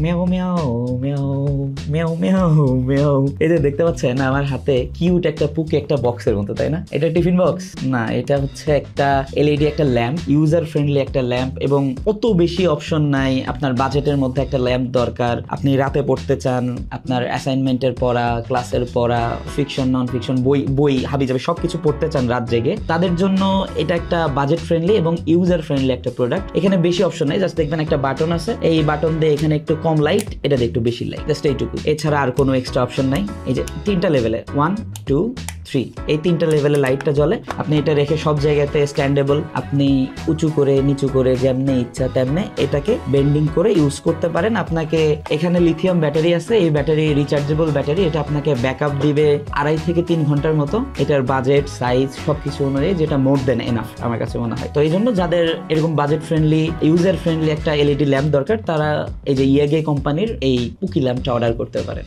মেও মেও মেও মেও মেও মেও। এই যে দেখতে পাচ্ছেন আমার হাতে কিউট একটা পুকি একটা বক্সের মতো, তাই না? এটা টিফিন বক্স না, এটা হচ্ছে একটা এলইডি একটা ল্যাম্প, ইউজার ফ্রেন্ডলি একটা ল্যাম্প, এবং অত বেশি অপশন নাই। আপনার বাজেটের মধ্যে একটা ল্যাম্প দরকার, আপনি রাতে পড়তে চান, আপনার অ্যাসাইনমেন্টের পড়া, ক্লাসের পড়া, ফিকশন নন ফিকশন বই বই হাবি যাবে সবকিছু পড়তে চান রাত জেগে, তাদের জন্য এটা একটা বাজেট ফ্রেন্ডলি এবং ইউজার ফ্রেন্ডলি একটা প্রোডাক্ট। এখানে বেশি অপশন নেই, জাস্ট দেখবেন একটা বাটন আছে, এই বাটন দিয়ে এখানে একটু কম লাইট, এটা দিয়ে একটু বেশি লাইট, জাস্ট এইটুকু। এছাড়া আর কোনো এক্সট্রা অপশন নাই। এই যে তিনটা লেভেলে 1 2 3, এই তিনটা লেভেলে লাইটটা জ্বলে। আপনি এটা রেখে সব জায়গাতে স্ট্যান্ডেবল, আপনি উঁচু করে নিচু করে যেমনি ইচ্ছা তেমনি এটাকে বেন্ডিং করে ইউজ করতে পারেন। আপনাকে এখানে লিথিয়াম ব্যাটারি আছে, এই ব্যাটারি রিচার্জেবল ব্যাটারি, এটা আপনাকে ব্যাকআপ দিবে 2.5 থেকে 3 ঘন্টার মতো। এটার বাজেট সাইজ সবকিছু অনুযায়ী যেটা মোর দেন এনাফ আমার কাছে মনে হয়। তো এই জন্য যাদের এরকম বাজেট ফ্রেন্ডলি ইউজার ফ্রেন্ডলি একটা এলইডি ল্যাম্প দরকার, তারা এই যে ইয়েগে কোম্পানির এই পুকি ল্যাম্পটা অর্ডার করতে পারে।